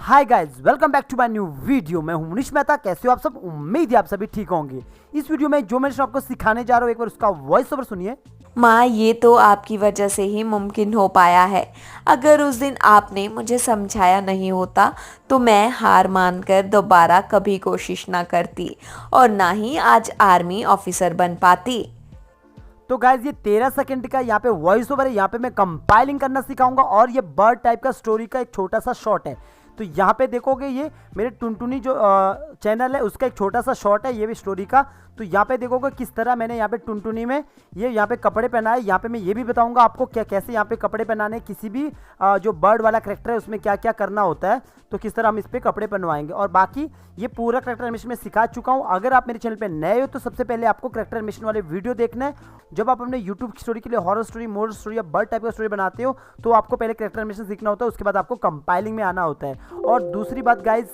Hi guys, welcome back to my new video. मैं हूं मनीष मेहता। कैसे हो आप सब? उम्मीद है आप सभी ठीक होंगे। इस वीडियो में जो मैं आपको सिखाने जा रहा हूं, एक बार उसका वॉइस ओवर सुनिए। माँ, ये तो आपकी वजह से ही मुमकिन हो पाया है। अगर उस दिन आपने मुझे समझाया नहीं होता तो मैं हार मानकर दोबारा कभी कोशिश ना करती और ना ही आज आर्मी ऑफिसर बन पाती। तो गाइज ये 13 सेकंड का यहाँ पे वॉइस ओवर है। यहाँ पे मैं कंपाइलिंग करना सिखाऊंगा और ये बर्ड टाइप का स्टोरी का एक छोटा सा शॉर्ट है। तो यहाँ पे देखोगे ये मेरे टुनटुनी जो चैनल है उसका एक छोटा सा शॉर्ट है, ये भी स्टोरी का। तो यहाँ पे देखोगे किस तरह मैंने यहाँ पे टुनटुनी में ये यहाँ पे कपड़े पहनाए। यहाँ पे मैं ये भी बताऊंगा आपको क्या कैसे यहाँ पे कपड़े पहनाने, किसी भी जो बर्ड वाला करेक्टर है उसमें क्या क्या करना होता है, तो किस तरह हम इस पर कपड़े पहनवाएंगे। और बाकी ये पूरा करेक्टर एनिमेशन में सिखा चुका हूँ। अगर आप मेरे चैनल पे नए हो तो सबसे पहले आपको करेक्टर एनिमेशन वाले वीडियो देखना है। जब आप अपने यूट्यूब की स्टोरी के लिए हॉरर स्टोरी, मोरल स्टोरी या बर्ड टाइप का स्टोरी बनाते हो तो आपको पहले करेक्टर एनिमेशन सीखना होता है, उसके बाद आपको कंपाइलिंग में आना होता है। और दूसरी बात गाइज,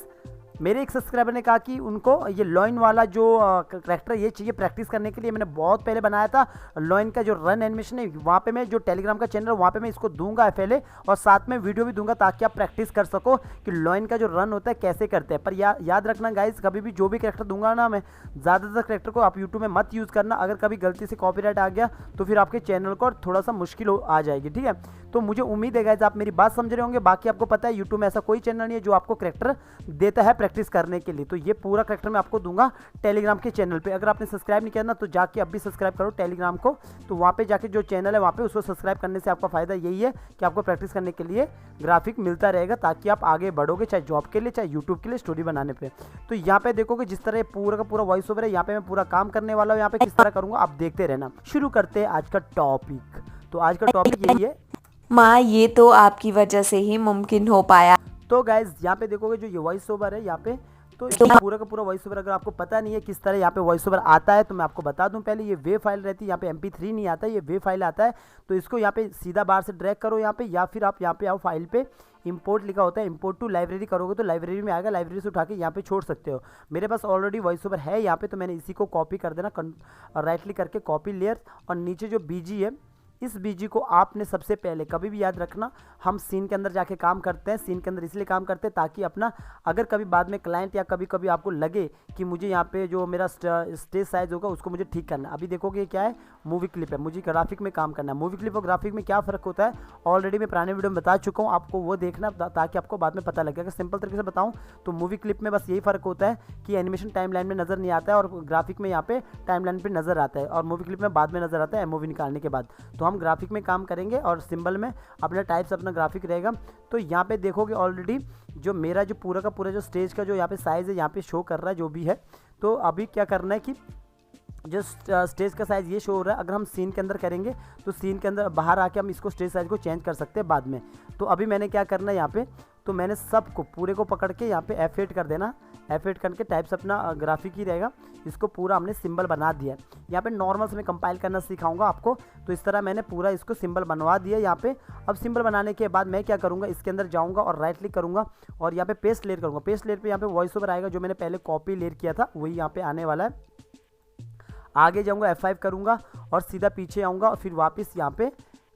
मेरे एक सब्सक्राइबर ने कहा कि उनको ये लॉइन वाला जो करेक्टर ये चाहिए प्रैक्टिस करने के लिए। मैंने बहुत पहले बनाया था लॉइन का जो रन एनिमेशन है, वहाँ पे मैं जो टेलीग्राम का चैनल है वहाँ पे मैं इसको दूंगा पहले, और साथ में वीडियो भी दूंगा ताकि आप प्रैक्टिस कर सको कि लॉइन का जो रन होता है कैसे करते हैं। पर याद रखना गाइज, कभी भी जो भी करेक्टर दूंगा ना मैं, ज़्यादातर करेक्टर को आप यूट्यूब में मत यूज़ करना। अगर कभी गलती से कॉपीराइट आ गया तो फिर आपके चैनल को थोड़ा सा मुश्किल आ जाएगी, ठीक है। तो मुझे उम्मीद है गाइज आप मेरी बात समझ रहे होंगे। बाकी आपको पता है यूट्यूब में ऐसा कोई चैनल नहीं है जो आपको करेक्टर देता है प्रैक्टिस करने के लिए। तो ये पूरा करेक्टर मैं आपको दूंगा टेलीग्राम के चैनल पे। अगर आपने सब्सक्राइब नहीं किया ना तो जाके अब भी सब्सक्राइब करो टेलीग्राम को। तो वहाँ पे जाके जो चैनल है वहाँ पे उसको सब्सक्राइब करने से आपका फायदा यही है कि आपको प्रैक्टिस करने के लिए ग्राफिक मिलता रहेगा, ताकि आप आगे बढ़ोगे, चाहे जॉब के लिए चाहे यूट्यूब के लिए स्टोरी बनाने पर। तो यहाँ पे देखोगे जिस तरह पूरा का पूरा वॉइस ओवर है, यहाँ पे मैं पूरा काम करने वाला हूँ। यहाँ पे किस तरह करूँगा आप देखते रहना। शुरू करते हैं आज का टॉपिक। तो आज का टॉपिक यही है। माँ, ये तो आपकी वजह से ही मुमकिन हो पाया। तो गाइज यहाँ पे देखोगे जो ये वॉइस ओवर है यहाँ पे, तो पूरा का पूरा वॉइस ओवर अगर आपको पता नहीं है किस तरह यहाँ पे वॉइस ओवर आता है तो मैं आपको बता दूं। पहले ये वे फाइल रहती है, यहाँ पे MP3 नहीं आता है, ये वे फाइल आता है। तो इसको यहाँ पे सीधा बाहर से ड्रैग करो यहाँ पे, या फिर आप यहाँ पे आओ फाइल पे, इंपोर्ट लिखा होता है, इंपोर्ट टू लाइब्रेरी करोगे तो लाइब्रेरी में आएगा, लाइब्रेरी से उठा के यहाँ पे छोड़ सकते हो। मेरे पास ऑलरेडी वॉइस ओवर है यहाँ पे, तो मैंने इसी को कॉपी कर देना, राइट क्लिक करके कॉपी लेयर, और नीचे जो बीजी है इस बीजी को आपने सबसे पहले कभी भी याद रखना, हम सीन के अंदर जाके काम करते हैं। सीन के अंदर इसलिए काम करते हैं ताकि अपना अगर कभी बाद में क्लाइंट या कभी कभी आपको लगे कि मुझे यहाँ पे जो मेरा स्टेज साइज होगा उसको मुझे ठीक करना है। अभी देखोगे क्या है, मूवी क्लिप है, मुझे ग्राफिक में काम करना है। मूवी क्लिप और ग्राफिक में क्या फ़र्क होता है ऑलरेडी मैं पुराने वीडियो में बता चुका हूँ, आपको वो देखना ताकि आपको बाद में पता लगे। अगर सिंपल तरीके से बताऊँ तो मूवी क्लिप में बस यही फ़र्क होता है कि एनिमेशन टाइमलाइन में नज़र नहीं आता है और ग्राफिक में यहाँ पे टाइमलाइन पर नज़र आता है, और मूवी क्लिप में बाद में नज़र आता है मूवी निकालने के बाद। तो हम ग्राफिक में काम करेंगे और सिंबल में अपना टाइप्स अपना ग्राफिक रहेगा। तो यहाँ पे देखोगे ऑलरेडी जो मेरा जो पूरा का पूरा जो स्टेज का जो यहाँ पे साइज़ है यहाँ पे शो कर रहा है जो भी है। तो अभी क्या करना है कि जो स्टेज का साइज़ ये शो हो रहा है, अगर हम सीन के अंदर करेंगे तो सीन के अंदर बाहर आके हम इसको स्टेज साइज़ को चेंज कर सकते हैं बाद में। तो अभी मैंने क्या करना है यहाँ पे, तो मैंने सबको पूरे को पकड़ के यहाँ पे F8 कर देना। F8 करके टाइप्स अपना ग्राफिक ही रहेगा, इसको पूरा हमने सिंबल बना दिया। यहाँ पे नॉर्मल से मैं कंपाइल करना सिखाऊंगा आपको। तो इस तरह मैंने पूरा इसको सिंबल बनवा दिया यहाँ पे। अब सिंबल बनाने के बाद मैं क्या करूँगा, इसके अंदर जाऊँगा और राइट क्लिक करूँगा और यहाँ पे पेस्ट लेयर करूँगा। पेस्ट लेयर पे यहाँ पे वॉइस ओवर आएगा, जो मैंने पहले कॉपी लेयर किया था वही यहाँ पे आने वाला है। आगे जाऊँगा F5 करूँगा और सीधा पीछे आऊँगा और फिर वापस यहाँ पे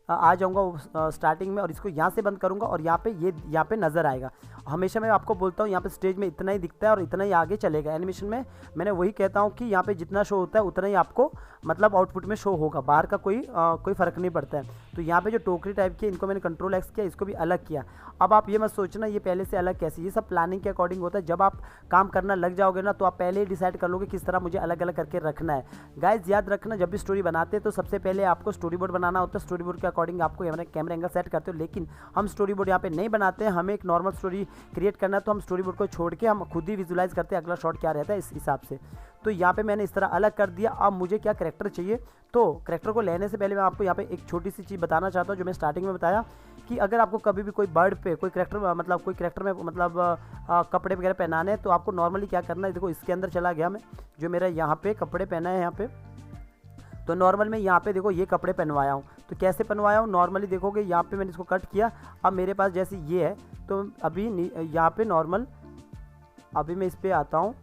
आ जाऊँगा स्टार्टिंग में, और इसको यहाँ से बंद करूँगा और यहाँ पे ये यहाँ पे नज़र आएगा। हमेशा मैं आपको बोलता हूँ यहाँ पे स्टेज में इतना ही दिखता है और इतना ही आगे चलेगा। एनिमेशन में मैंने वही कहता हूँ कि यहाँ पे जितना शो होता है उतना ही आपको मतलब आउटपुट में शो होगा, बाहर का कोई फ़र्क नहीं पड़ता है। तो यहाँ पे जो टोकरी टाइप की इनको मैंने कंट्रोल X किया, इसको भी अलग किया। अब आप ये मत सोचना ये पहले से अलग कैसे, ये सब प्लानिंग के अकॉर्डिंग होता है। जब आप काम करना लग जाओगे ना तो आप पहले ही डिसाइड कर लोगे किस तरह मुझे अलग अलग करके रखना है। गाइज याद रखना, जब भी स्टोरी बनाते हैं तो सबसे पहले आपको स्टोरी बोर्ड बनाना होता है। स्टोरी बोर्ड के अकॉर्डिंग आपको कैमरा एंगल सेट करते हो, लेकिन हम स्टोरी बोर्ड यहाँ पे नहीं बनाते हैं। हमें एक नॉर्मल स्टोरी क्रिएट करना है तो हम स्टोरी बोर्ड को छोड़ के हम खुद ही विजुलाइज करते हैं अगला शॉट क्या रहता है इस हिसाब से। तो यहाँ पे मैंने इस तरह अलग कर दिया। अब मुझे क्या करेक्टर चाहिए, तो करेक्टर को लेने से पहले मैं आपको यहाँ पे एक छोटी सी चीज़ बताना चाहता हूँ, जो मैं स्टार्टिंग में बताया कि अगर आपको कभी भी कोई बर्ड पे कोई करेक्टर में कपड़े वगैरह पहनाने हैं तो आपको नॉर्मली क्या करना है। देखो इसके अंदर चला गया मैं, जो मेरा यहाँ पे कपड़े पहना है यहाँ पे, तो नॉर्मल में यहाँ पे देखो ये कपड़े पहनवाया हूँ। तो कैसे पहनवाया हूँ, नॉर्मली देखोगे यहाँ पे मैंने इसको कट किया। अब मेरे पास जैसे ये है तो अभी यहाँ पे नॉर्मल, अभी मैं इस पर आता हूँ,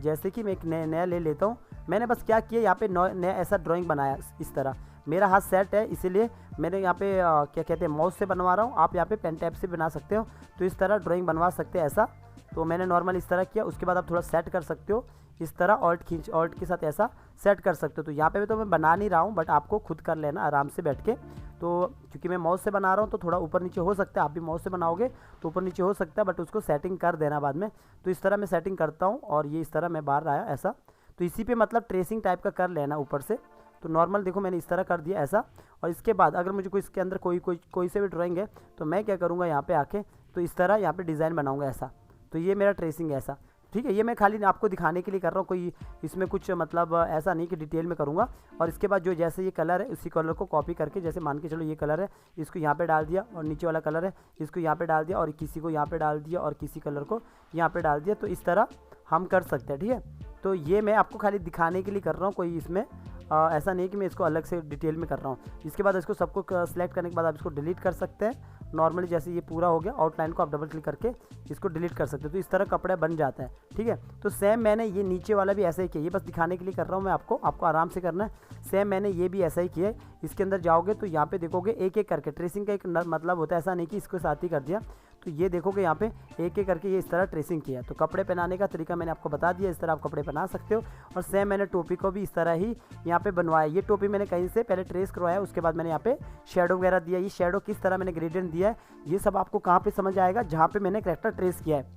जैसे कि मैं एक नया ले लेता हूँ। मैंने बस क्या किया यहाँ पे नया ऐसा ड्राइंग बनाया इस तरह। मेरा हाथ सेट है इसीलिए मैंने यहाँ पे क्या कहते हैं माउस से बनवा रहा हूँ, आप यहाँ पे पेन टैप से बना सकते हो। तो इस तरह ड्राइंग बनवा सकते हैं ऐसा। तो मैंने नॉर्मल इस तरह किया, उसके बाद आप थोड़ा सेट कर सकते हो इस तरह, ऑल्ट के साथ ऐसा सेट कर सकते हो। तो यहाँ पे भी तो मैं बना नहीं रहा हूँ, बट आपको खुद कर लेना आराम से बैठ के। तो क्योंकि मैं माउस से बना रहा हूँ तो थोड़ा ऊपर नीचे हो सकता है, आप भी माउस से बनाओगे तो ऊपर नीचे हो सकता है, बट उसको सेटिंग कर देना बाद में। तो इस तरह मैं सेटिंग करता हूँ और ये इस तरह मैं बाहर आया ऐसा। तो इसी पे मतलब ट्रेसिंग टाइप का कर लेना ऊपर से। तो नॉर्मल देखो मैंने इस तरह कर दिया ऐसा। और इसके बाद अगर मुझे कोई इसके अंदर कोई से भी ड्राइंग है तो मैं क्या करूँगा, यहाँ पे आके तो इस तरह यहाँ पे डिज़ाइन बनाऊँगा ऐसा। तो ये मेरा ट्रेसिंग है ऐसा, ठीक है। ये मैं खाली आपको दिखाने के लिए कर रहा हूँ, कोई इसमें कुछ मतलब ऐसा नहीं कि डिटेल में करूँगा। और इसके बाद जो जैसे ये कलर है उसी कलर को कॉपी करके, जैसे मान के चलो ये कलर है, इसको यहाँ पे डाल दिया, और नीचे वाला कलर है इसको यहाँ पे डाल दिया, और किसी को यहाँ पे डाल दिया, और किसी कलर को यहाँ पे डाल दिया। तो इस तरह हम कर सकते हैं, ठीक है। तो ये मैं आपको खाली दिखाने के लिए कर रहा हूँ, कोई इसमें ऐसा नहीं कि मैं इसको अलग से डिटेल में कर रहा हूँ। इसके बाद इसको सबको सेलेक्ट करने के बाद आप इसको डिलीट कर सकते हैं नॉर्मली। जैसे ये पूरा हो गया, आउटलाइन को आप डबल क्लिक करके इसको डिलीट कर सकते हो। तो इस तरह कपड़े बन जाता है, ठीक है। तो सेम मैंने ये नीचे वाला भी ऐसा ही किया, ये बस दिखाने के लिए कर रहा हूँ मैं आपको आराम से करना है। सेम मैंने ये भी ऐसा ही किया है। इसके अंदर जाओगे तो यहाँ पे देखोगे एक एक करके ट्रेसिंग का एक मतलब होता है, ऐसा नहीं कि इसको साथ ही कर दिया। तो ये देखोगे यहाँ पे एक एक करके ये इस तरह ट्रेसिंग किया। तो कपड़े पहनाने का तरीका मैंने आपको बता दिया, इस तरह आप कपड़े पहना सकते हो। और सेम मैंने टोपी को भी इस तरह ही यहाँ पे बनवाया। ये टोपी मैंने कहीं से पहले ट्रेस करवाया, उसके बाद मैंने यहाँ पे शेडो वगैरह दिया। ये शेडो किस तरह मैंने ग्रेडियंट दिया है ये सब आपको कहाँ पे समझ आएगा, जहाँ पे मैंने कैरेक्टर ट्रेस किया है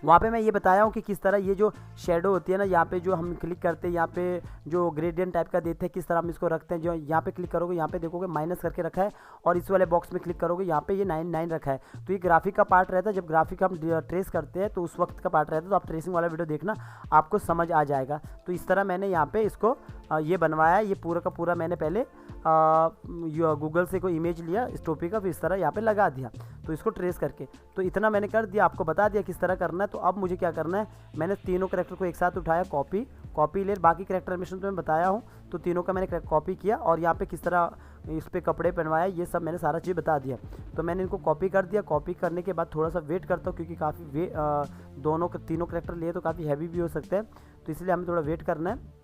वहाँ पे मैं ये बताया हूँ कि किस तरह ये जो शेडो होती है ना, यहाँ पे जो हम क्लिक करते हैं, यहाँ पे जो ग्रेडियंट टाइप का देते हैं, किस तरह हम इसको रखते हैं। जो यहाँ पे क्लिक करोगे यहाँ पे देखोगे माइनस करके रखा है, और इस वाले बॉक्स में क्लिक करोगे यहाँ पे ये 9 रखा है। तो ये ग्राफिक का पार्ट रहता है। जब ग्राफिक हम ट्रेस करते हैं तो उस वक्त का पार्ट रहता है। तो आप ट्रेसिंग वाला वीडियो देखना, आपको समझ आ जाएगा। तो इस तरह मैंने यहाँ पे इसको ये बनवाया। ये पूरा का पूरा मैंने पहले गूगल से कोई इमेज लिया इस टोपी का, फिर इस तरह यहाँ पे लगा दिया। तो इसको ट्रेस करके तो इतना मैंने कर दिया, आपको बता दिया किस तरह करना है। तो अब मुझे क्या करना है, मैंने तीनों कैरेक्टर को एक साथ उठाया, कॉपी ले, बाकी कैरेक्टर एनिमेशन तो मैं बताया हूँ। तो तीनों का मैंने कॉपी किया और यहाँ पे किस तरह इस पर कपड़े पहनवाया, ये सब मैंने सारा चीज़ बता दिया। तो मैंने इनको कॉपी कर दिया। कॉपी करने के बाद थोड़ा सा वेट करता हूँ, क्योंकि काफ़ी तीनों कैरेक्टर लिए तो काफ़ी हैवी भी हो सकते हैं, तो इसलिए हमें थोड़ा वेट करना है।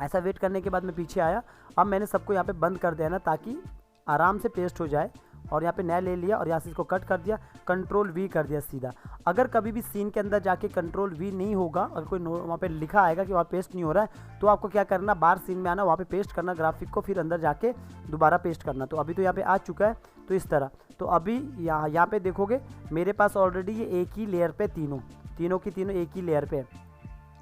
ऐसा वेट करने के बाद मैं पीछे आया। अब मैंने सबको यहाँ पे बंद कर दिया ना, ताकि आराम से पेस्ट हो जाए। और यहाँ पे नया ले लिया और यहाँ से इसको कट कर दिया, कंट्रोल वी कर दिया सीधा। अगर कभी भी सीन के अंदर जाके कंट्रोल वी नहीं होगा, अगर कोई वहाँ पे लिखा आएगा कि वहाँ पेस्ट नहीं हो रहा है, तो आपको क्या करना, बाहर सीन में आना, वहाँ पे पेस्ट करना ग्राफिक को, फिर अंदर जाके दोबारा पेस्ट करना। तो अभी तो यहाँ पे आ चुका है। तो इस तरह तो अभी यहाँ पे देखोगे मेरे पास ऑलरेडी ये एक ही लेयर पे तीनों की तीनों एक ही लेयर पे।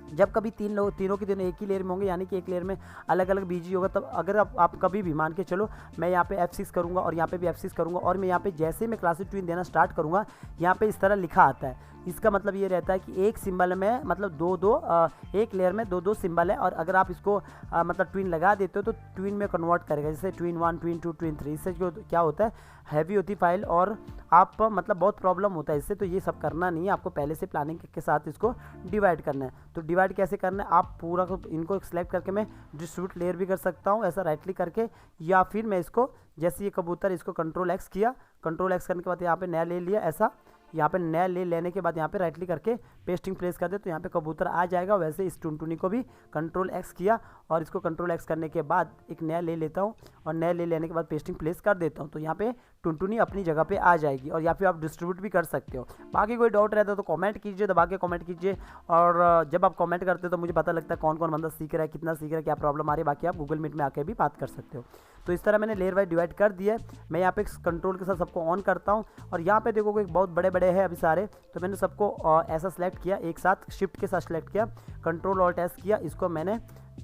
जब कभी तीनों की तीनों एक ही लेयर में होंगे, यानी कि एक लेयर में अलग अलग बीजी होगा, तब अगर आप कभी भी मान के चलो मैं यहाँ पे F6 करूँगा और यहाँ पे भी F6 करूँगा, और मैं यहाँ पे जैसे मैं क्लासिक ट्विन देना स्टार्ट करूँगा, यहाँ पे इस तरह लिखा आता है। इसका मतलब ये रहता है कि एक सिंबल में मतलब एक लेयर में दो सिंबल है, और अगर आप इसको मतलब ट्विन लगा देते हो तो ट्विन में कन्वर्ट करेगा, जैसे ट्विन 1, ट्विन 2, ट्विन 3। इससे जो क्या होता है, हैवी होती फाइल और आप मतलब बहुत प्रॉब्लम होता है इससे। तो ये सब करना नहीं है, आपको पहले से प्लानिंग के साथ इसको डिवाइड करना है। तो डिवाइड कैसे करना है, आप पूरा इनको सेलेक्ट करके मैं डिस्ट्रीब्यूट लेयर भी कर सकता हूँ ऐसा राइट क्लिक करके, या फिर मैं इसको जैसे ये कबूतर इसको कंट्रोल X किया, कंट्रोल X करने के बाद यहाँ पे नया ले लिया ऐसा। यहाँ पे नया लेने के बाद यहाँ पे राइट क्लिक करके पेस्टिंग प्लेस कर दे, तो यहाँ पे कबूतर आ जाएगा। वैसे इस टुनटुनी को भी कंट्रोल X किया और इसको कंट्रोल X करने के बाद एक नया ले लेता हूँ, और नया ले लेने के बाद पेस्टिंग प्लेस कर देता हूँ। तो यहाँ पे टुनटुनी अपनी जगह पे आ जाएगी, और या फिर आप डिस्ट्रीब्यूट भी कर सकते हो। बाकी कोई डाउट रहता है तो कमेंट कीजिए, दबा के कमेंट कीजिए। और जब आप कमेंट करते हो तो मुझे पता लगता है कौन कौन बंदा सीख रहा है, कितना सीख रहा है, क्या प्रॉब्लम आ रही है। बाकी आप गूगल मीट में आके भी बात कर सकते हो। तो इस तरह मैंने लेयर वाइज डिवाइड कर दिया है। मैं यहाँ पे कंट्रोल के साथ सबको ऑन करता हूँ, और यहाँ पे देखोगे एक बहुत बड़े बड़े हैं अभी सारे। तो मैंने सबको ऐसा सेलेक्ट किया, एक साथ शिफ्ट के साथ सेलेक्ट किया, कंट्रोल ऑल्ट एस किया, इसको मैंने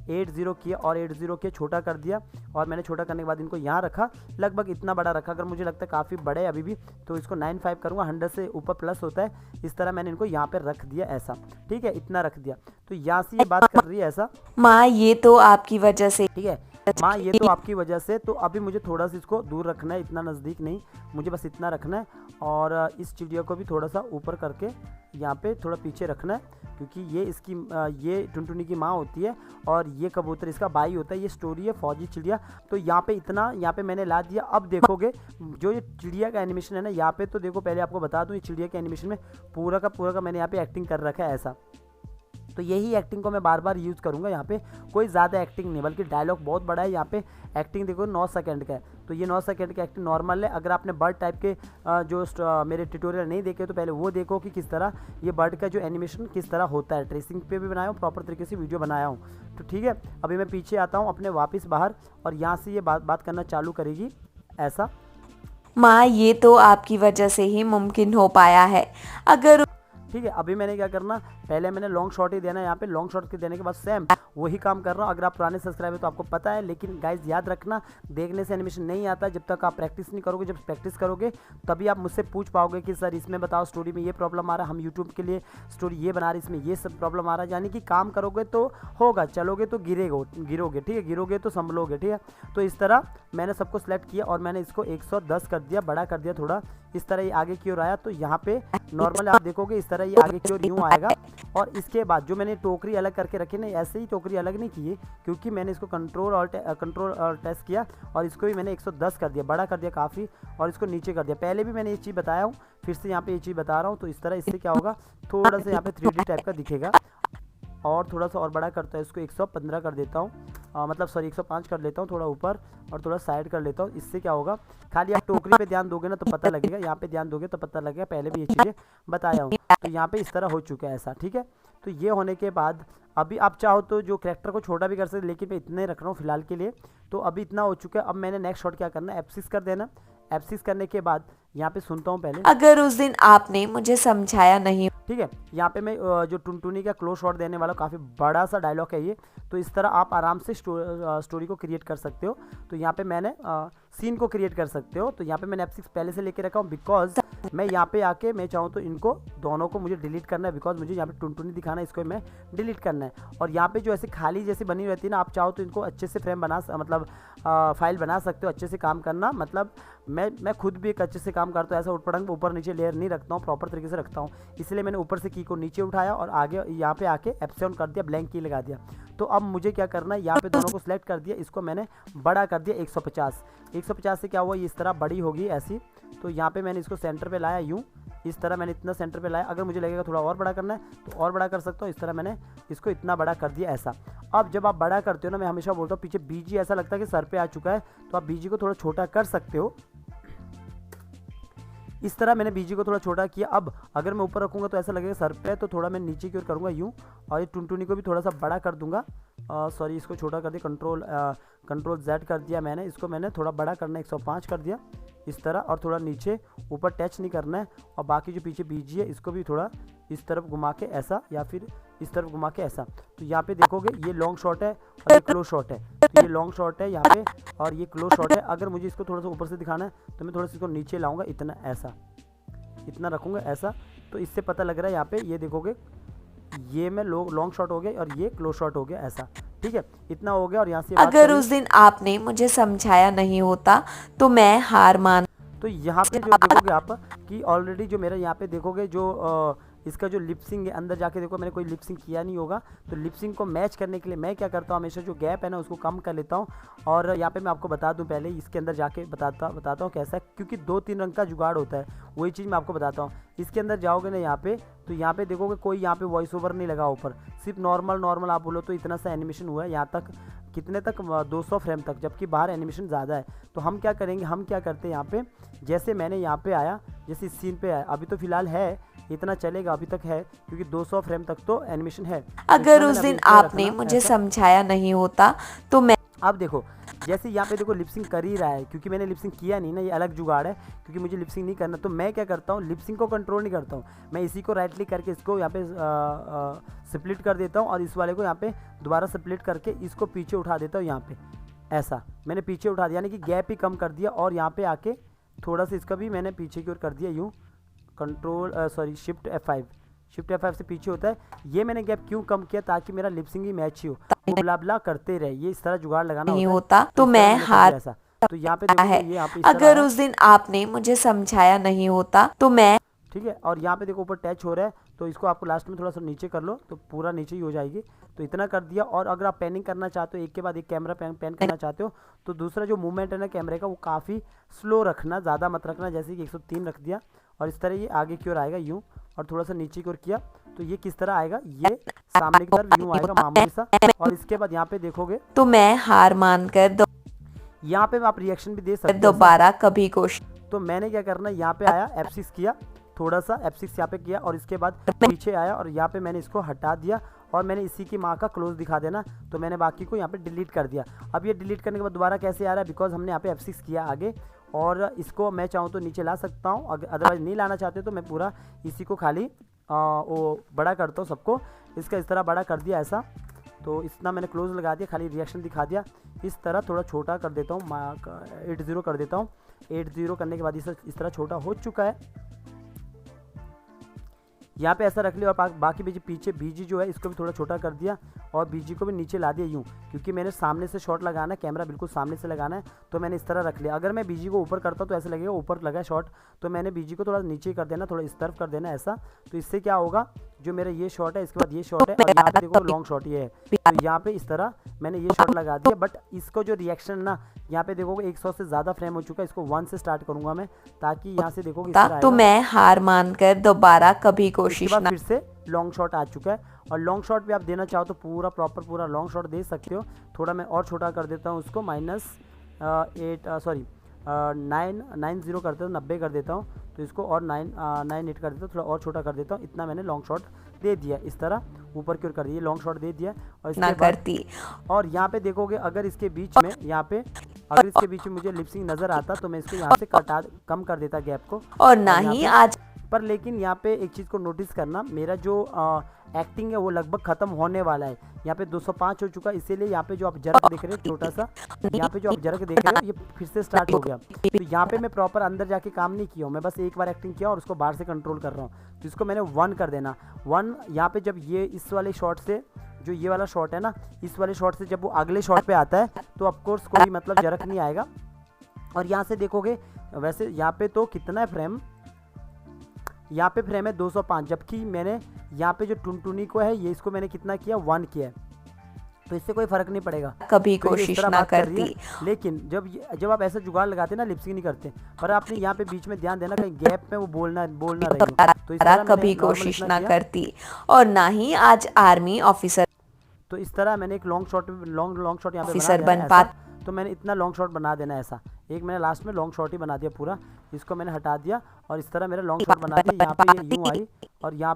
80 किया और 80 के छोटा कर दिया। और मैंने छोटा करने के बाद इनको यहाँ रखा, लगभग इतना बड़ा रखा। अगर मुझे लगता है काफ़ी बड़े है अभी भी, तो इसको 95 करूँगा, 100 से ऊपर प्लस होता है। इस तरह मैंने इनको यहाँ पे रख दिया ऐसा, ठीक है, इतना रख दिया। तो यहाँ से ये बात कर रही है ऐसा, माँ ये तो आपकी वजह से, ठीक है माँ ये तो आपकी वजह से। तो अभी मुझे थोड़ा सा इसको दूर रखना है, इतना नज़दीक नहीं, मुझे बस इतना रखना है। और इस चिड़िया को भी थोड़ा सा ऊपर करके यहाँ पे थोड़ा पीछे रखना है, क्योंकि ये टुनटुनी की माँ होती है और ये कबूतर इसका भाई होता है। ये स्टोरी है फौजी चिड़िया। तो यहाँ पे इतना यहाँ पे मैंने ला दिया। अब देखोगे जो ये चिड़िया का एनिमेशन है ना, यहाँ पे तो देखो, पहले आपको बता दूँ, ये चिड़िया के एनिमेशन में पूरा का मैंने यहाँ पे एक्टिंग कर रखा है ऐसा। तो यही एक्टिंग को मैं बार बार यूज़ करूँगा। यहाँ पे कोई ज़्यादा एक्टिंग नहीं, बल्कि डायलॉग बहुत बड़ा है। यहाँ पे एक्टिंग देखो 9 सेकंड का है, तो ये 9 सेकंड की एक्टिंग नॉर्मल है। अगर आपने बर्ड टाइप के मेरे ट्यूटोरियल नहीं देखे तो पहले वो देखो कि किस तरह ये बर्ड का जो एनिमेशन किस तरह होता है। ट्रेसिंग पे भी बनाया हूँ, प्रॉपर तरीके से वीडियो बनाया हूँ। तो ठीक है, अभी मैं पीछे आता हूँ अपने वापस बाहर, और यहाँ से ये बात करना चालू करेगी ऐसा। माँ, ये तो आपकी वजह से ही मुमकिन हो पाया है। अगर ठीक है, अभी मैंने क्या करना, पहले मैंने लॉन्ग शॉट ही देना है। यहाँ पे लॉन्ग शॉट के देने के बाद सेम वही काम कर रहा हूँ। अगर आप पुराने सब्सक्राइबर तो आपको पता है, लेकिन गाइज याद रखना, देखने से एनिमेशन नहीं आता जब तक आप प्रैक्टिस नहीं करोगे। जब प्रैक्टिस करोगे तभी आप मुझसे पूछ पाओगे कि सर इसमें बताओ, स्टोरी में ये प्रॉब्लम आ रहा है, हम यूट्यूब के लिए स्टोरी ये बना रहे, इसमें ये सब प्रॉब्लम आ रहा है। यानी कि काम करोगे तो होगा, चलोगे तो गिरोगे, ठीक है, गिरोगे तो संभलोगे, ठीक है। तो इस तरह मैंने सबको सेलेक्ट किया और मैंने इसको 110 कर दिया, बड़ा कर दिया थोड़ा। इस तरह ये आगे की ओर आया, तो यहाँ पे नॉर्मल आप देखोगे इस तरह ये आगे की ओर यूँ आएगा। और इसके बाद जो मैंने टोकरी अलग करके रखी ना, ऐसे ही टोकरी अलग नहीं की है, क्योंकि मैंने इसको कंट्रोल और टेस्ट किया और इसको भी मैंने 110 कर दिया, बड़ा कर दिया काफ़ी, और इसको नीचे कर दिया। पहले भी मैंने ये चीज़ बताया हूँ, फिर से यहाँ पे ये चीज़ बता रहा हूँ। तो इस तरह इससे क्या होगा, थोड़ा सा यहाँ पे 3D टाइप का दिखेगा। और थोड़ा सा और बड़ा करता है, इसको 115 कर देता हूँ, मतलब सॉरी 105 कर लेता हूँ, थोड़ा ऊपर और थोड़ा साइड कर लेता हूँ। इससे क्या होगा, खाली आप टोकरी पे ध्यान दोगे ना तो पता लगेगा, यहाँ पे ध्यान दोगे तो पता लगेगा। पहले भी ये चीज़ें बताया हूँ। तो यहाँ पे इस तरह हो चुका है ऐसा, ठीक है। तो ये होने के बाद अभी आप चाहो तो जो कैरेक्टर को छोटा भी कर सकते, लेकिन मैं इतने रख रहा हूँ फिलहाल के लिए। तो अभी इतना हो चुका है। अब मैंने नेक्स्ट शॉट क्या करना है, F6 कर देना। F6 करने के बाद यहाँ पे सुनता हूँ पहले। अगर उस दिन आपने मुझे समझाया नहीं, ठीक है, यहाँ पे मैं जो टुनटुनी का क्लोज शॉट देने वाला, काफ़ी बड़ा सा डायलॉग है ये। तो इस तरह आप आराम से स्टोरी को क्रिएट कर सकते हो। तो यहाँ पे मैंने सीन को क्रिएट कर सकते हो। तो यहाँ पे मैंने F6 पहले से लेके रखा हूँ, बिकॉज मैं यहाँ पे आके मैं चाहूँ तो इनको दोनों को मुझे डिलीट करना है, बिकॉज मुझे यहाँ पे टुनटुनी दिखाना है, इसको मैं डिलीट करना है। और यहाँ पे जो ऐसे खाली जैसी बनी रहती है ना, आप चाहो तो इनको अच्छे से फ्रेम मतलब फाइल बना सकते हो, अच्छे से काम करना। मतलब मैं खुद भी एक अच्छे से काम करता हूँ, ऐसा उठपड़ंग ऊपर नीचे लेयर नहीं रखता हूँ, प्रॉपर तरीके से रखता हूँ। इसलिए मैंने ऊपर से की को नीचे उठाया और आगे यहाँ पे आके F7 कर दिया, ब्लैंक की लगा दिया। तो अब मुझे क्या करना है, यहाँ पे दोनों को सिलेक्ट कर दिया, इसको मैंने बड़ा कर दिया 150 से क्या हुआ, ये इस तरह बड़ी होगी ऐसी। तो यहाँ पे मैंने इसको सेंटर पे लाया यूँ, इस तरह मैंने इतना सेंटर पे लाया। अगर मुझे लगेगा थोड़ा और बड़ा करना है तो और बड़ा कर सकता हूँ। इस तरह मैंने इसको इतना बड़ा कर दिया ऐसा। अब जब आप बड़ा करते हो ना, मैं हमेशा बोलता हूँ पीछे बीजी ऐसा लगता है कि सर पे आ चुका है, तो आप बीजी को थोड़ा छोटा कर सकते हो। इस तरह मैंने बीजी को थोड़ा छोटा किया। अब अगर मैं ऊपर रखूँगा तो ऐसा लगेगा सर पे, तो थोड़ा मैं नीचे की ओर करूँगा यूँ, और ये टुनटुनी को भी थोड़ा सा बड़ा कर दूंगा। सॉरी, इसको छोटा कर दिया, कंट्रोल Z कर दिया मैंने, इसको मैंने थोड़ा बड़ा करना है, 105 कर दिया इस तरह। और थोड़ा नीचे ऊपर टच नहीं करना है। और बाकी जो पीछे बीजी है इसको भी थोड़ा इस तरफ घुमा के ऐसा, या फिर इस तरफ घुमा के ऐसा। तो यहाँ पे देखोगे ये लॉन्ग शॉट है और ये क्लोज शॉट है। तो ये लॉन्ग शॉट है यहाँ पे और ये क्लोज शॉट है। अगर मुझे इसको थोड़ा सा ऊपर से दिखाना है तो मैं थोड़ा सा इसको नीचे लाऊंगा, इतना ऐसा, इतना रखूँगा ऐसा। तो इससे पता लग रहा है यहाँ पे, ये देखोगे ये मैं लॉन्ग शॉट हो गया और ये क्लोज शॉट हो गया ऐसा, ठीक है, इतना हो गया। और यहाँ से अगर उस दिन आपने मुझे समझाया नहीं होता तो मैं हार मान। तो यहाँ पे जो देखोगे आप कि ऑलरेडी जो मेरा यहाँ पे देखोगे जो इसका जो लिपसिंग है, अंदर जाके देखो मैंने कोई लिपसिंग किया नहीं होगा। तो लिपसिंग को मैच करने के लिए मैं क्या करता हूँ, हमेशा जो गैप है ना उसको कम कर लेता हूँ। और यहाँ पे मैं आपको बता दूँ, पहले इसके अंदर जाके बताता हूँ कैसा है, क्योंकि 2-3 रंग का जुगाड़ होता है, वही चीज़ मैं आपको बताता हूँ। इसके अंदर जाओगे ना यहाँ पे, तो यहाँ पे देखोगे कोई यहाँ पे वॉइस ओवर नहीं लगा ऊपर, सिर्फ नॉर्मल आप बोलो तो इतना सा एनिमेशन हुआ है यहाँ तक, कितने तक 200 फ्रेम तक, जबकि बाहर एनिमेशन ज़्यादा है। तो हम क्या करेंगे, हम क्या करते हैं यहाँ पे, जैसे मैंने यहाँ पे आया, जैसे इस सीन पे आया, अभी तो फिलहाल है इतना चलेगा, अभी तक है क्योंकि 200 फ्रेम तक तो एनिमेशन है। अगर उस दिन आपने मुझे समझाया नहीं होता तो मैं, अब देखो जैसे यहाँ पे देखो लिपसिंग कर ही रहा है, क्योंकि मैंने लिपसिंग किया नहीं ना, ये अलग जुगाड़ है, क्योंकि मुझे लिपसिंग नहीं करना। तो मैं क्या करता हूँ, लिपसिंग को कंट्रोल नहीं करता हूँ, मैं इसी को राइट क्लिक करके इसको यहाँ पे स्प्लिट कर देता हूँ, और इस वाले को यहाँ पे दोबारा स्प्लिट करके इसको पीछे उठा देता हूँ। यहाँ पे ऐसा मैंने पीछे उठा दिया, यानी कि गैप ही कम कर दिया। और यहाँ पे आके थोड़ा सा इसका भी मैंने पीछे की ओर कर दिया यूँ, शिफ्ट F5 से पीछे होता है। ये मैंने गैप क्यों कम किया, ताकि मेरा लिपसिंग ही मैच ही हो, वो ब्ला ब्ला करते रहे, ये इस तरह जुगाड़ लगाना नहीं होता तो मैं हार। तो यहाँ पे देखो ये यहाँ पे अगर उस दिन आपने मुझे समझाया नहीं होता तो मैं, ठीक है। और यहाँ पे देखो ऊपर टच हो रहा है, तो इसको आपको लास्ट में थोड़ा सा नीचे कर लो तो पूरा नीचे ही हो जाएगी। तो इतना कर दिया। और अगर आप पैनिंग करना चाहते हो, एक के बाद एक कैमरा पैन करना चाहते हो, तो दूसरा जो मूवमेंट है ना कैमरे का वो काफ़ी स्लो रखना, ज़्यादा मत रखना। जैसे कि 103 रख दिया और इस तरह ये आगे की ओर आएगा यूँ, और थोड़ा सा नीचे की ओर किया तो ये किस तरह आएगा, ये सामने की तरफ यूँ आएगा मामूली सा। और इसके बाद यहाँ पे देखोगे तो मैं हार मानकर यहाँ पे आप रिएक्शन भी दे सकते हो। दोबारा कभी कोशिश तो मैंने क्या करना, यहाँ पे आया F6 किया, थोड़ा सा F6 यहाँ पे किया और इसके बाद पीछे आया और यहाँ पे मैंने इसको हटा दिया और मैंने इसी की माँ का क्लोज दिखा देना। तो मैंने बाकी को यहाँ पे डिलीट कर दिया। अब ये डिलीट करने के बाद दोबारा कैसे आ रहा है, बिकॉज हमने यहाँ पे F6 किया आगे, और इसको मैं चाहूँ तो नीचे ला सकता हूँ, अदरवाइज नहीं लाना चाहते तो मैं पूरा इसी को खाली वो बड़ा करता हूँ सबको। इसका इस तरह बड़ा कर दिया ऐसा, तो इतना मैंने क्लोज लगा दिया, खाली रिएक्शन दिखा दिया। इस तरह थोड़ा छोटा कर देता हूँ, 80 कर देता हूँ। 80 करने के बाद इस तरह छोटा हो चुका है। यहाँ पे ऐसा रख लिया और बाकी पीछे बीजी जो है इसको भी थोड़ा छोटा कर दिया और बीजी को भी नीचे ला दिया यूँ, क्योंकि मैंने सामने से शॉट लगाना है, कैमरा बिल्कुल सामने से लगाना है, तो मैंने इस तरह रख लिया। अगर मैं बीजी को ऊपर करता तो ऐसे लगेगा ऊपर लगा शॉट, तो मैंने बीजी को थोड़ा नीचे कर देना, थोड़ा इस तरफ कर देना ऐसा। तो इससे क्या होगा, जो मेरा ये शॉट है इसके बाद ये शॉट है और यहाँ पे देखो लॉन्ग शॉट ये है, तो यहाँ पे इस तरह मैंने ये शॉट लगा दिया। बट इसको जो रिएक्शन ना यहाँ पे देखोगे 100 से ज़्यादा फ्रेम हो चुका है, इसको 1 से स्टार्ट करूंगा मैं, ताकि यहाँ से देखोगे इस तरह तो मैं हार मानकर दोबारा कभी कोशिश फिर से लॉन्ग शॉट आ चुका है। और लॉन्ग शॉट भी आप देना चाहो तो पूरा प्रॉपर पूरा लॉन्ग शॉट दे सकते हो। थोड़ा मैं और छोटा कर देता हूँ उसको, -90 करते हो, 90 कर देता हूँ, तो इसको और 98 कर देता हूँ, थोड़ा और छोटा कर देता हूँ। इतना मैंने लॉन्ग शॉट दे दिया, इस तरह ऊपर की ओर कर दिया, लॉन्ग शॉट दे दिया। और इसके बाद और यहाँ पे देखोगे अगर इसके बीच में मुझे लिपसिंग नज़र आता तो मैं इसको यहाँ से कम कर देता गैप को, और ना ही आज पर। लेकिन यहाँ पे एक चीज़ को नोटिस करना, मेरा जो एक्टिंग है वो लगभग ख़त्म होने वाला है। यहाँ पे 205 हो चुका, इसीलिए यहाँ पे जो आप जर्क देख रहे हो छोटा सा, यहाँ पे जो आप जर्क देख रहे हो ये फिर से स्टार्ट हो गया। तो यहाँ पे मैं प्रॉपर अंदर जाके काम नहीं किया हूँ, मैं बस एक बार एक्टिंग किया और उसको बाहर से कंट्रोल कर रहा हूँ। तो इसको मैंने 1 कर देना। 1 यहाँ पे जब ये इस वाले शॉट से, जो ये वाला शॉट है ना, इस वाले शॉट से जब वो अगले शॉट पे आता है तो ऑफकोर्स कोई मतलब जर्क नहीं आएगा। और यहाँ से देखोगे वैसे यहाँ पे तो कितना है फ्रेम, यहाँ पे फ्रेम है 205, जबकि मैंने यहाँ पे जो टुनटुनी को है ये इसको मैंने कितना किया, 1 किया है, तो इससे कोई फर्क नहीं पड़ेगा, कभी कोशिश ना करती। लेकिन जब आप ऐसा जुगाड़ लगाते ना, लिपसिंग नहीं करते, पर आपने यहाँ पे बीच में ध्यान देना कहीं गैप में वो बोलना रही, तो इस तरह कभी कोशिश ना करती और ना ही आज आर्मी ऑफिसर। तो इस तरह मैंने एक लॉन्ग शॉट यहाँ पे ऑफिसर बन पा, तो मैंने इतना लॉन्ग शॉट बना देना ऐसा, एक मैंने लास्ट में लॉन्ग शॉट ही बना दिया पूरा, इसको मैंने हटा दिया और इस तरह मेरा लॉन्ग शॉट बना दिया। यहाँ पे यूँ आई और यहाँ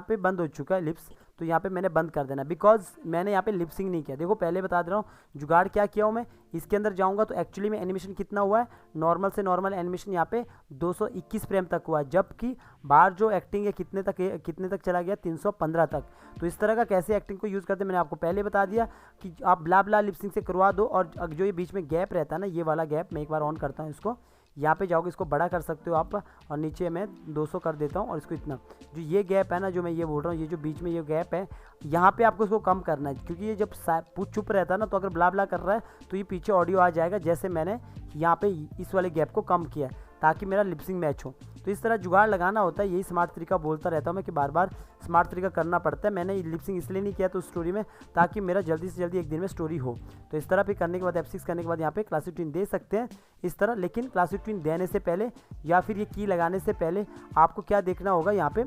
पे बंद हो चुका है लिप्स, तो यहाँ पे मैंने बंद कर देना, बिकॉज मैंने यहाँ पे लिपसिंग नहीं किया। देखो पहले बता दे रहा हूँ जुगाड़ क्या किया हूँ मैं, इसके अंदर जाऊँगा तो एक्चुअली में एनिमेशन कितना हुआ है, नॉर्मल से नॉर्मल एनिमेशन यहाँ पे 221 फ्रेम तक हुआ है, जबकि बाहर जो एक्टिंग है कितने तक चला गया, 315 तक। तो इस तरह का कैसे एक्टिंग को यूज़ करते हैं मैंने आपको पहले बता दिया कि आप ब्ला ब्ला लिपसिंग से करवा दो। और जो ये बीच में गैप रहता है ना, ये वाला गैप, मैं एक बार ऑन करता हूँ इसको, यहाँ पे जाओगे इसको बड़ा कर सकते हो आप, और नीचे मैं 200 कर देता हूँ और इसको इतना, जो ये गैप है ना, जो मैं ये बोल रहा हूँ, ये जो बीच में ये गैप है, यहाँ पे आपको इसको कम करना है, क्योंकि ये जब चुप रहता है ना, तो अगर ब्ला ब्ला कर रहा है तो ये पीछे ऑडियो आ जाएगा, जैसे मैंने यहाँ पे इस वाले गैप को कम किया है ताकि मेरा लिपसिंग मैच हो। तो इस तरह जुगाड़ लगाना होता है, यही स्मार्ट तरीका बोलता रहता हूँ मैं कि बार बार स्मार्ट तरीका करना पड़ता है। मैंने लिपसिंग इसलिए नहीं किया तो स्टोरी में, ताकि मेरा जल्दी से जल्दी एक दिन में स्टोरी हो। तो इस तरह पे करने के बाद F6 करने के बाद यहाँ पे क्लासिक ट्विन दे सकते हैं इस तरह, लेकिन क्लासिक ट्विन देने से पहले या फिर ये की लगाने से पहले आपको क्या देखना होगा, यहाँ पे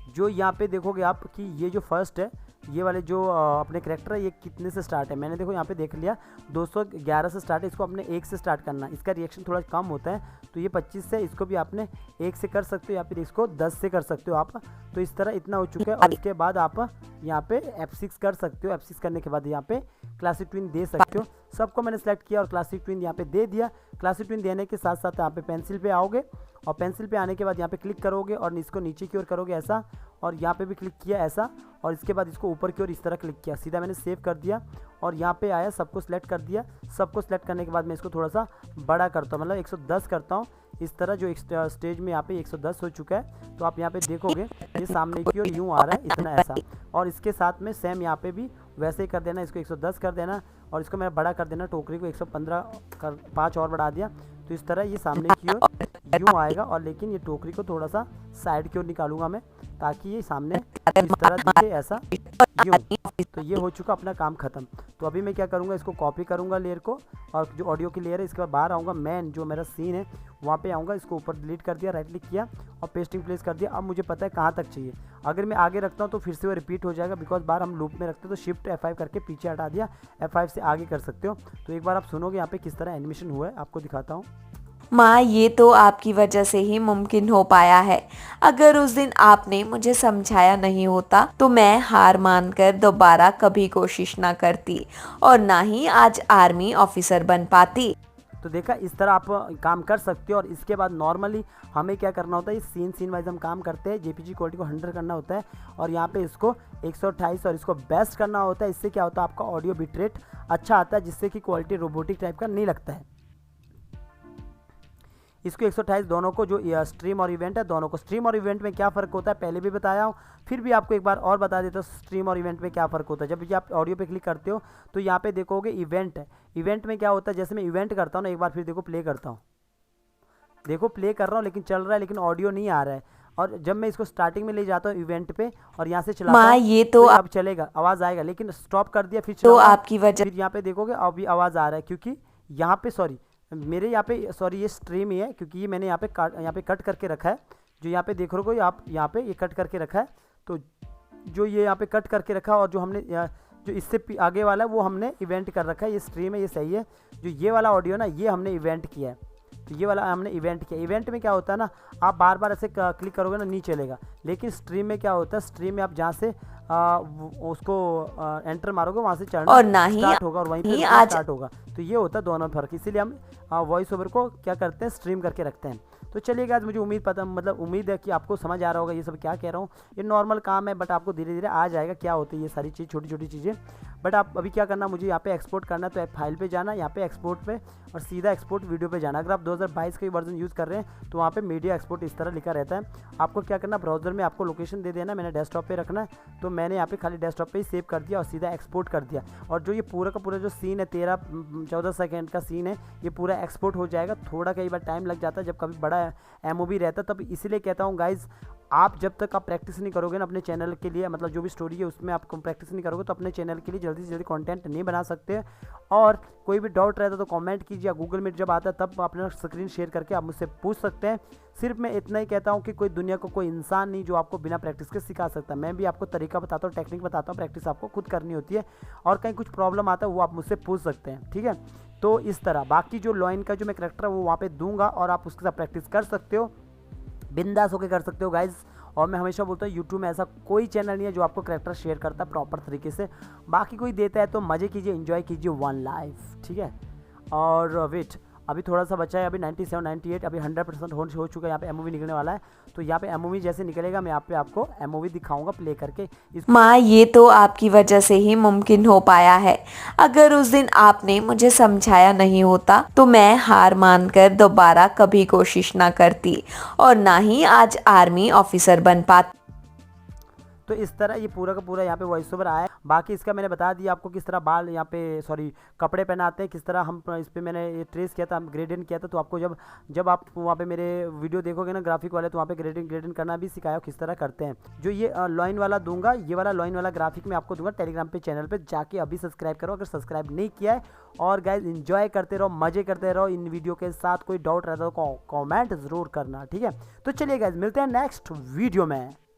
जो यहाँ पे देखोगे आप कि ये जो फर्स्ट है, ये वाले जो अपने करेक्टर है, ये कितने से स्टार्ट है, मैंने देखो यहाँ पे देख लिया 211 से स्टार्ट है, इसको अपने 1 से स्टार्ट करना, इसका रिएक्शन थोड़ा कम होता है, तो ये 25 से, इसको भी आपने 1 से कर सकते हो या फिर इसको 10 से कर सकते हो आप। तो इस तरह इतना हो चुका है और इसके बाद आप यहाँ पे F6 कर सकते हो। F6 करने के बाद यहाँ पे क्लासिक ट्विन दे सकते हो। सबको मैंने सेलेक्ट किया और क्लासिक ट्विन यहाँ पे दे दिया। क्लासिक ट्विन देने के साथ साथ यहाँ पे पेंसिल पे आओगे और पेंसिल पे आने के बाद यहाँ पे क्लिक करोगे और इसको नीचे की ओर करोगे ऐसा, और यहाँ पे भी क्लिक किया ऐसा, और इसके बाद इसको ऊपर की ओर इस तरह क्लिक किया, सीधा मैंने सेव कर दिया और यहाँ पे आया, सबको सिलेक्ट कर दिया। सबको सिलेक्ट करने के बाद मैं इसको थोड़ा सा बड़ा करता हूँ, मतलब 110 करता हूँ इस तरह। जो स्टेज में यहाँ पे 110 हो चुका है, तो आप यहाँ पे देखोगे ये सामने की ओर यूँ आ रहा है इतना ऐसा, और इसके साथ में सेम यहाँ पे भी वैसे ही कर देना, इसको 110 कर देना और इसको मैं बड़ा कर देना, टोकरी को 115 कर 5 और बढ़ा दिया। तो इस तरह ये सामने की ओर यूँ आएगा, और लेकिन ये टोकरी को थोड़ा सा साइड की ओर निकालूंगा मैं, ताकि ये सामने इस तरह दिखे, ऐसा यूँ। तो ये हो चुका अपना काम खत्म। तो अभी मैं क्या करूँगा, इसको कॉपी करूँगा लेयर को, और जो ऑडियो की लेयर है इसके बाद बाहर आऊँगा, मेन जो मेरा सीन है वहाँ पे आऊँगा, इसको ऊपर डिलीट कर दिया, राइट क्लिक किया और पेस्टिंग प्लेस कर दिया। अब मुझे पता है कहाँ तक चाहिए। अगर मैं आगे रखता हूँ तो फिर से वो रिपीट हो जाएगा, बिकॉज बार हम लूप में रखते हैं। तो शिफ्ट F5 करके पीछे हटा दिया, F5 से आगे कर सकते हो। तो एक बार आप सुनोगे यहाँ पे किस तरह एनिमेशन हुआ है, आपको दिखाता हूँ। माँ, ये तो आपकी वजह से ही मुमकिन हो पाया है। अगर उस दिन आपने मुझे समझाया नहीं होता तो मैं हार मानकर दोबारा कभी कोशिश ना करती और ना ही आज आर्मी ऑफिसर बन पाती। तो देखा, इस तरह आप काम कर सकते हो। और इसके बाद नॉर्मली हमें क्या करना होता है, इस सीन वाइज हम काम करते हैं। जेपीजी क्वालिटी को 100 करना होता है, और यहाँ पे इसको 128 और इसको बेस्ट करना होता है। इससे क्या होता है, आपका ऑडियो बिट रेट अच्छा आता है, जिससे कि क्वालिटी रोबोटिक टाइप का नहीं लगता है। इसको 128 दोनों को, जो स्ट्रीम और इवेंट है दोनों को। स्ट्रीम और इवेंट में क्या फ़र्क होता है पहले भी बताया हूँ, फिर भी आपको एक बार और बता देता हूँ स्ट्रीम और इवेंट में क्या फ़र्क होता है। जब भी आप ऑडियो पे क्लिक करते हो तो यहाँ पे देखोगे इवेंट है। इवेंट में क्या होता है, जैसे मैं इवेंट करता हूँ ना, एक बार फिर देखो प्ले करता हूँ, देखो प्ले कर रहा हूँ लेकिन चल रहा है, लेकिन ऑडियो नहीं आ रहा है। और जब मैं इसको स्टार्टिंग में ले जाता हूँ इवेंट पे और यहाँ से चलाता माँ, हूँ, ये तो अब चलेगा, आवाज़ आएगा, लेकिन स्टॉप कर दिया फिर तो चलाऊंगा, आपकी वजह फिर यहाँ पे देखोगे अभी आवाज़ आ रहा है, क्योंकि यहाँ पे सॉरी मेरे यहाँ पे सॉरी ये स्ट्रीम ही है, क्योंकि ये मैंने यहाँ पे कट करके रखा है। जो यहाँ पे देख रहे हो आप, यहाँ पे ये कट करके रखा है। तो जो ये यहाँ पे कट करके रखा है, और जो हमने जो इससे आगे वाला है वो हमने इवेंट कर रखा है। ये स्ट्रीम है, ये सही है। जो ये वाला ऑडियो ना, ये हमने इवेंट किया है। तो ये वाला हमने इवेंट किया। इवेंट में क्या होता है ना, आप बार बार ऐसे क्लिक करोगे ना नहीं चलेगा, लेकिन स्ट्रीम में क्या होता है, स्ट्रीम में आप जहाँ से उसको एंटर मारोगे वहाँ से चढ़ना और ना ही स्टार्ट होगा, और वहीं पे आज स्टार्ट होगा। तो ये होता है दोनों फर्क, इसीलिए हम वॉइस ओवर को क्या करते हैं, स्ट्रीम करके रखते हैं। तो चलिए गाइस, मुझे उम्मीद है कि आपको समझ आ रहा होगा ये सब क्या कह रहा हूँ। ये नॉर्मल काम है, बट आपको धीरे धीरे आ जाएगा क्या होती है ये सारी चीज़, छोटी छोटी चीज़ें। बट आप अभी क्या करना, मुझे यहाँ पे एक्सपोर्ट करना है, तो फाइल पे जाना, यहाँ पे एक्सपोर्ट पे, और सीधा एक्सपोर्ट वीडियो पे जाना। अगर आप 2022 का वर्जन यूज़ कर रहे हैं तो वहाँ पे मीडिया एक्सपोर्ट इस तरह लिखा रहता है। आपको क्या करना, ब्राउजर में आपको लोकेशन दे देना, मैंने डेस्कटॉप पे रखना है, तो मैंने यहाँ पे खाली डेस्कटॉप पे ही सेव कर दिया और सीधा एक्सपोर्ट कर दिया। और जो ये पूरा का पूरा जो सीन है 13-14 सेकेंड का सीन है, ये पूरा एक्सपोर्ट हो जाएगा। थोड़ा कई बार टाइम लग जाता है जब कभी बड़ा एमओवी रहता है, तब इसीलिए कहता हूँ गाइज, आप जब तक आप प्रैक्टिस नहीं करोगे ना अपने चैनल के लिए, मतलब जो भी स्टोरी है उसमें आप प्रैक्टिस नहीं करोगे तो अपने चैनल के लिए जल्दी से जल्दी कंटेंट नहीं बना सकते। और कोई भी डाउट रहता है तो कमेंट कीजिए, गूगल मीट जब आता है तब अपना स्क्रीन शेयर करके आप मुझसे पूछ सकते हैं। सिर्फ मैं इतना ही कहता हूँ कि कोई दुनिया को कोई इंसान नहीं जो आपको बिना प्रैक्टिस के सिखा सकता। मैं भी आपको तरीका बताता हूँ, टेक्निक बताता हूँ, प्रैक्टिस आपको खुद करनी होती है। और कहीं कुछ प्रॉब्लम आता है वो आप मुझसे पूछ सकते हैं, ठीक है। तो इस तरह बाकी जो लॉइन का जो मैं करैक्टर है वो वहाँ पे दूंगा और आप उसके साथ प्रैक्टिस कर सकते हो, बिंदास होकर कर सकते हो गाइज। और मैं हमेशा बोलता हूँ यूट्यूब में ऐसा कोई चैनल नहीं है जो आपको करैक्टर शेयर करता है प्रॉपर तरीके से। बाकी कोई देता है तो मज़े कीजिए, एंजॉय कीजिए, वन लाइफ, ठीक है। और वेट, अभी थोड़ा सा बचा है, अभी 97 98, अभी 100% हो चुका है। यहाँ पे एमओवी निकलने वाला है, तो यहाँ पे एमओवी जैसे निकलेगा मैं यहाँ पे आपको एमओवी दिखाऊंगा प्ले करके। माँ, ये तो आपकी वजह से ही मुमकिन हो पाया है। अगर उस दिन आपने मुझे समझाया नहीं होता तो मैं हार मानकर दोबारा कभी कोशिश ना करती और ना ही आज आर्मी ऑफिसर बन पाती। तो इस तरह ये पूरा का पूरा यहाँ पे वॉइस ओवर आया। बाकी इसका मैंने बता दिया आपको किस तरह बाल यहाँ पे सॉरी कपड़े पहनाते हैं, किस तरह हम इस पर मैंने ये ट्रेस किया था, ग्रेडियंट किया था। तो आपको जब आप वहाँ पे मेरे वीडियो देखोगे ना ग्राफिक वाले, तो वहाँ पे ग्रेडियंट करना भी सिखाया किस तरह करते हैं। जो ये लाइन वाला दूंगा, ये वाला लाइन वाला ग्राफिक मैं आपको दूंगा टेलीग्राम पे, चैनल पर जाके अभी सब्सक्राइब करो अगर सब्सक्राइब नहीं किया है। और गाइज इंजॉय करते रहो, मजे करते रहो इन वीडियो के साथ। कोई डाउट रहता तो कॉमेंट ज़रूर करना, ठीक है। तो चलिए गाइज मिलते हैं नेक्स्ट वीडियो में।